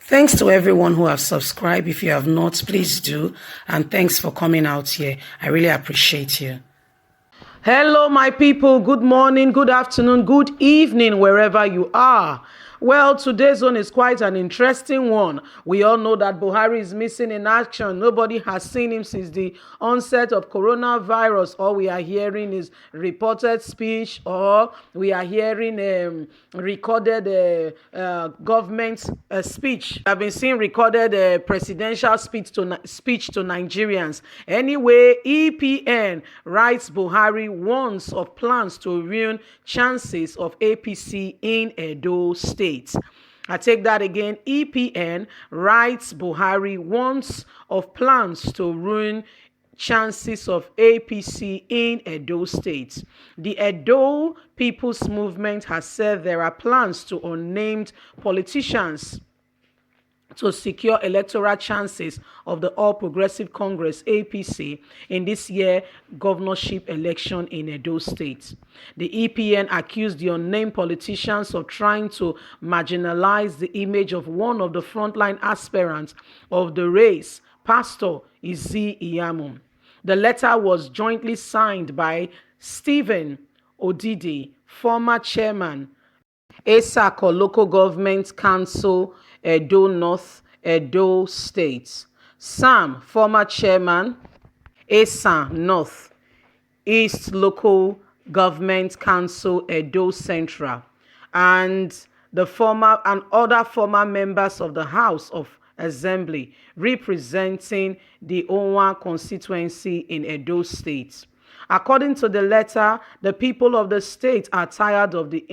Thanks to everyone who have subscribed. If you have not, please do. And thanks for coming out here. I really appreciate you. Hello, my people. Good morning, good afternoon, good evening, wherever you are. Well, today's one is quite an interesting one. We all know that Buhari is missing in action. Nobody has seen him since the onset of coronavirus. All we are hearing is reported speech, or we are hearing recorded government speech. I've been seeing recorded presidential speech to Nigerians. Anyway, EPN writes Buhari warns of plans to ruin chances of APC in Edo State. I take that again. EPN writes Buhari warns of plans to ruin chances of APC in Edo State. The Edo People's Movement has said there are plans to unnamed politicians to secure electoral chances of the All Progressive Congress APC in this year's governorship election in Edo State. The EPN accused the unnamed politicians of trying to marginalize the image of one of the frontline aspirants of the race, Pastor Izzy Iyamu. The letter was jointly signed by Stephen Odidi, former chairman, Esako Local Government Council, Edo North, Edo State; Sam, former chairman, Esa North East Local Government Council, Edo Central, and other former members of the House of Assembly representing the Onwa constituency in Edo State. According to the letter, the people of the state are tired of the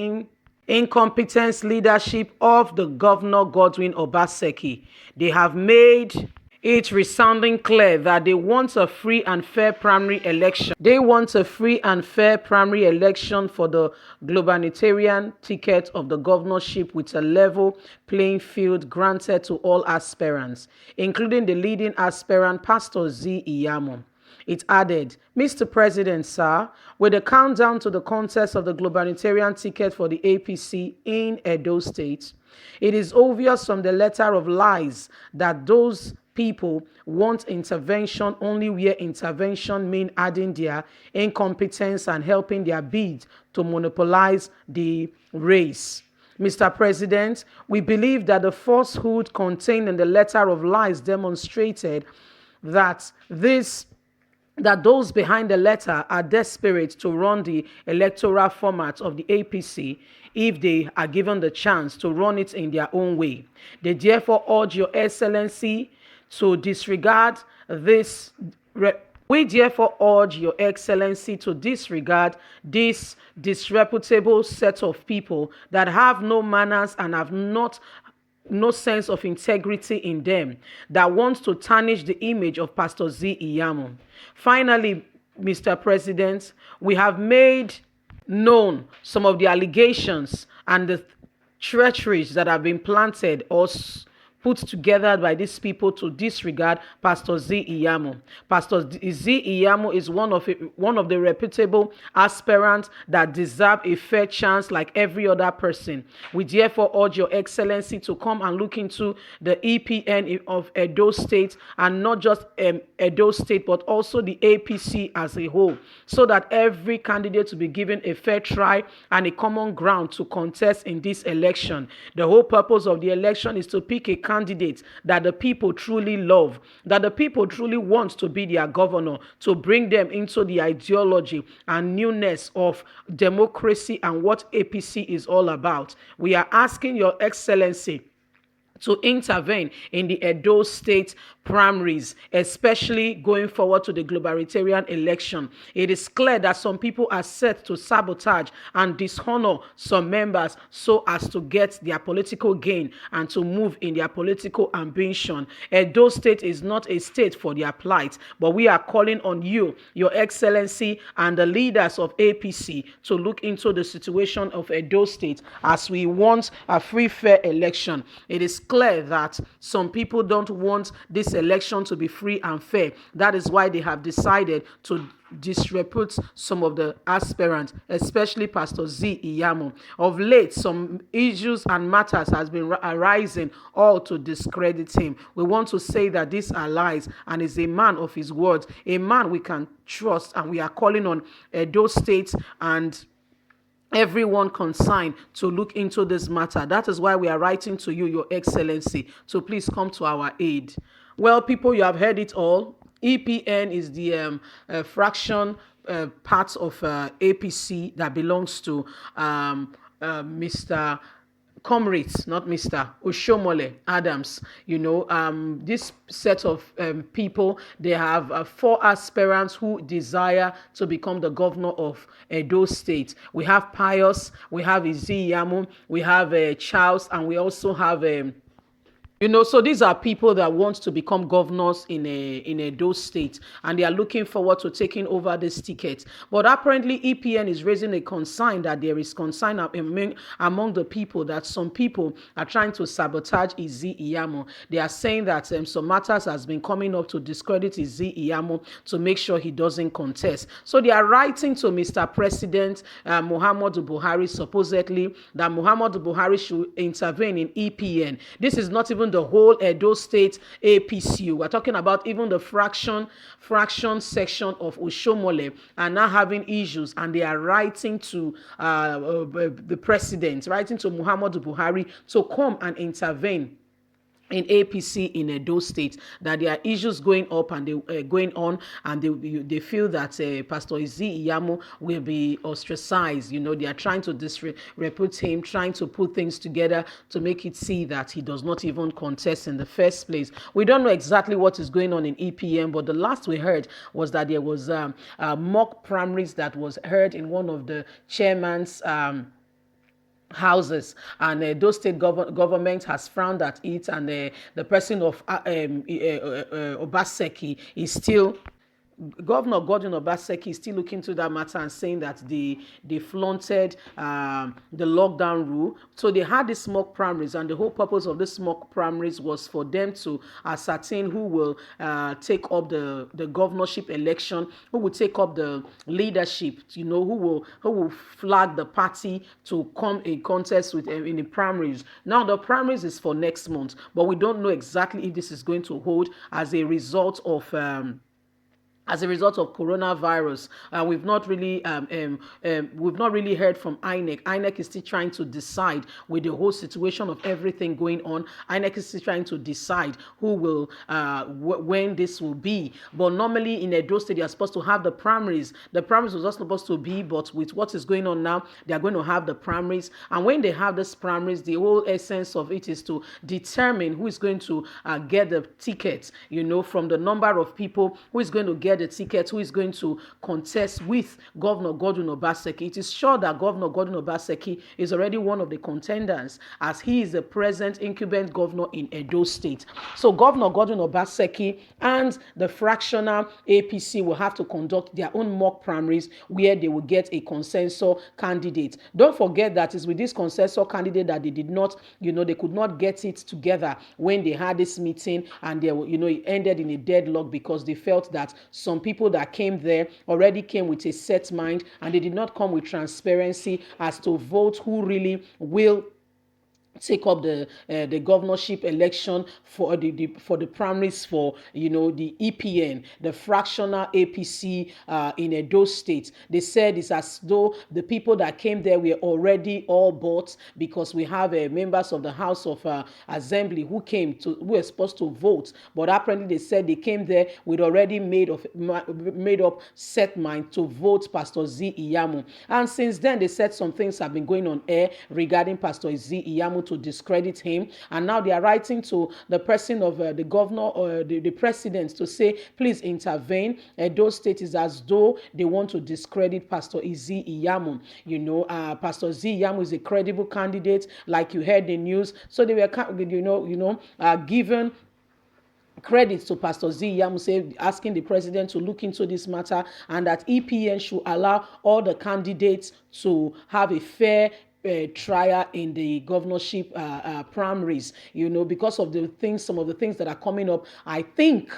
incompetent leadership of the Governor Godwin Obaseki. They have made it resounding clear that they want a free and fair primary election. They want a free and fair primary election for the gubernatorial ticket of the governorship with a level playing field granted to all aspirants, including the leading aspirant, Pastor Z. Iyamu. It added, Mr. President, sir, with the countdown to the contest of the gubernatorial ticket for the APC in Edo State, it is obvious from the letter of lies that those people want intervention only where intervention means adding their incompetence and helping their bid to monopolize the race. Mr. President, we believe that the falsehood contained in the letter of lies demonstrated that those behind the letter are desperate to run the electoral format of the APC if they are given the chance to run it in their own way. They therefore urge Your Excellency to disregard this. We therefore urge Your Excellency to disregard this disreputable set of people that have no manners and have no sense of integrity in them, that wants to tarnish the image of Pastor Z. Iyamu. Finally, Mr. President, we have made known some of the allegations and the treacheries that have been planted or put together by these people to disregard Pastor Z. Iyamu. Pastor Z. Iyamu is one of the reputable aspirants that deserve a fair chance like every other person. We therefore urge Your Excellency to come and look into the EPN of Edo State, and not just Edo State, but also the APC as a whole, so that every candidate will be given a fair try and a common ground to contest in this election. The whole purpose of the election is to pick a candidate that the people truly love, that the people truly want to be their governor, to bring them into the ideology and newness of democracy and what APC is all about. We are asking Your Excellency to intervene in the Edo State primaries, especially going forward to the gubernatorial election. It is clear that some people are set to sabotage and dishonor some members so as to get their political gain and to move in their political ambition. Edo State is not a state for their plight, but we are calling on you, Your Excellency, and the leaders of APC to look into the situation of Edo State, as we want a free, fair election. It is clear that some people don't want this election to be free and fair. That is why they have decided to disrepute some of the aspirants, especially Pastor Z Iyamo. Of late, some issues and matters has been arising, all to discredit him. We want to say that these are lies, and is a man of his words, a man we can trust, and we are calling on those states and everyone concerned to look into this matter. That is why we are writing to you, Your Excellency, so please come to our aid. Well, people, you have heard it all. EPN is the fraction part of APC that belongs to Mr. Comrades, not Mr. Oshomole Adams. This set of people, they have 4 aspirants who desire to become the governor of Edo State. We have Pius, we have Iziyamu, we have Charles, and we also have so these are people that want to become governors in Edo State, and they are looking forward to taking over this ticket. But apparently, EPN is raising a concern that there is concern among the people that some people are trying to sabotage Izi Iyamo. They are saying that some matters has been coming up to discredit Izi Iyamo to make sure he doesn't contest. So they are writing to Mr. President Muhammadu Buhari, supposedly that Muhammadu Buhari should intervene in EPN. This is not even the whole Edo State APC. We're talking about even the fraction section of Oshomole are now having issues, and they are writing to the president, writing to Muhammadu Buhari to come and intervene in APC in Edo State, that there are issues going up and they going on, and they feel that Pastor Izi Iyamo will be ostracized. They are trying to disrepute him, trying to put things together to make it see that he does not even contest in the first place. We don't know exactly what is going on in EPM, but the last we heard was that there was mock primaries that was heard in one of the chairman's houses, and those state government has frowned at it, and the person of Obaseki is still Governor Gordon Obaseki is still looking to that matter and saying that they flaunted the lockdown rule. So they had these mock primaries, and the whole purpose of this mock primaries was for them to ascertain who will take up the governorship election, who will take up the leadership, who will flag the party to come in contest with in the primaries. Now the primaries is for next month, but we don't know exactly if this is going to hold as a result of coronavirus. We've not really heard from INEC. INEC is still trying to decide with the whole situation of everything going on. INEC is still trying to decide who will when this will be. But normally in Edo State, they are supposed to have the primaries. The primaries was not supposed to be, but with what is going on now, they are going to have the primaries. And when they have this primaries, the whole essence of it is to determine who is going to get the tickets. From the number of people who is going to get the ticket, who is going to contest with Governor Gordon Obaseki. It is sure that Governor Gordon Obaseki is already one of the contenders, as he is the present incumbent governor in Edo State. So Governor Gordon Obaseki and the fractional APC will have to conduct their own mock primaries where they will get a consensus candidate. Don't forget that it's with this consensus candidate that they did not, they could not get it together when they had this meeting, and it ended in a deadlock because they felt that some people that came there already came with a set mind, and they did not come with transparency as to vote who really will take up the governorship election for the primaries for the EPN, the fractional APC in Edo State. They said it's as though the people that came there were already all bought, because we have members of the House of Assembly who were supposed to vote, but apparently they said they came there with already made up set mind to vote Pastor Z Iyamo. And since then, they said some things have been going on air regarding Pastor Z Iyamo to discredit him, and now they are writing to the person of the governor or the president to say, please intervene. Those states is as though they want to discredit Pastor Izi Iyamo. Pastor Z Iyamo is a credible candidate, like you heard the news. So they were, given credit to Pastor Z Iyamo, asking the president to look into this matter, and that EPN should allow all the candidates to have a fair trial in the governorship primaries, because of some of the things that are coming up. I think,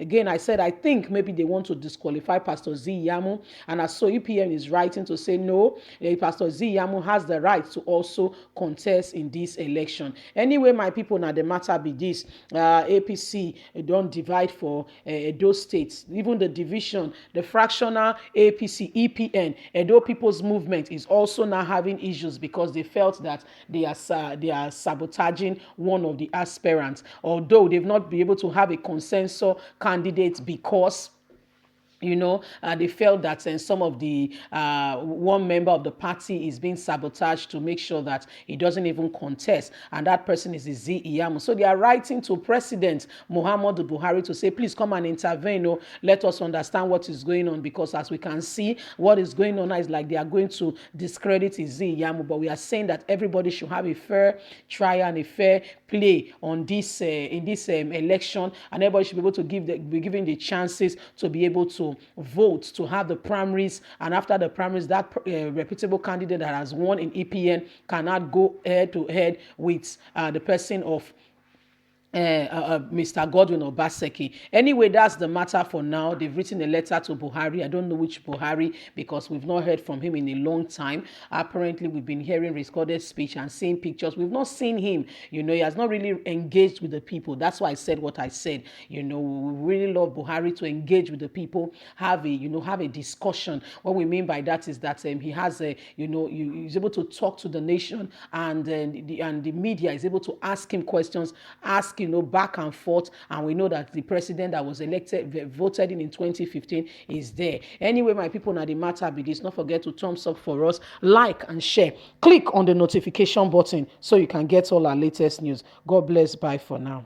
again, I said, I think maybe they want to disqualify Pastor Ziyamu. And as so EPN is writing to say, no, Pastor Ziyamu has the right to also contest in this election. Anyway, my people, now the matter be this. APC don't divide for those states. Even the division, the fractional APC, EPN, Edo People's Movement is also now having issues because they felt that they are sabotaging one of the aspirants, although they've not been able to have a consensus candidate because they felt that some of the one member of the party is being sabotaged to make sure that he doesn't even contest, and that person is Z Iyamu. So they are writing to President Muhammadu Buhari to say, please come and intervene. Let us understand what is going on, because as we can see, what is going on now is like they are going to discredit Z Iyamu. But we are saying that everybody should have a fair trial and a fair play on this in this election, and everybody should be able to be given the chances to be able to vote, to have the primaries, and after the primaries, that reputable candidate that has won in EPN cannot go head to head with the person of Mr. Godwin Obaseki. Anyway, that's the matter for now. They've written a letter to Buhari. I don't know which Buhari, because we've not heard from him in a long time. Apparently, we've been hearing recorded speech and seeing pictures. We've not seen him. He has not really engaged with the people. That's why I said what I said. We really love Buhari to engage with the people, have a discussion. What we mean by that is that he has he's able to talk to the nation, and the media is able to ask him questions, ask back and forth, and we know that the president that was voted in 2015 is there. Anyway, my people, now the matter be this. Not forget to thumbs up for us, like and share. Click on the notification button so you can get all our latest news. God bless. Bye for now.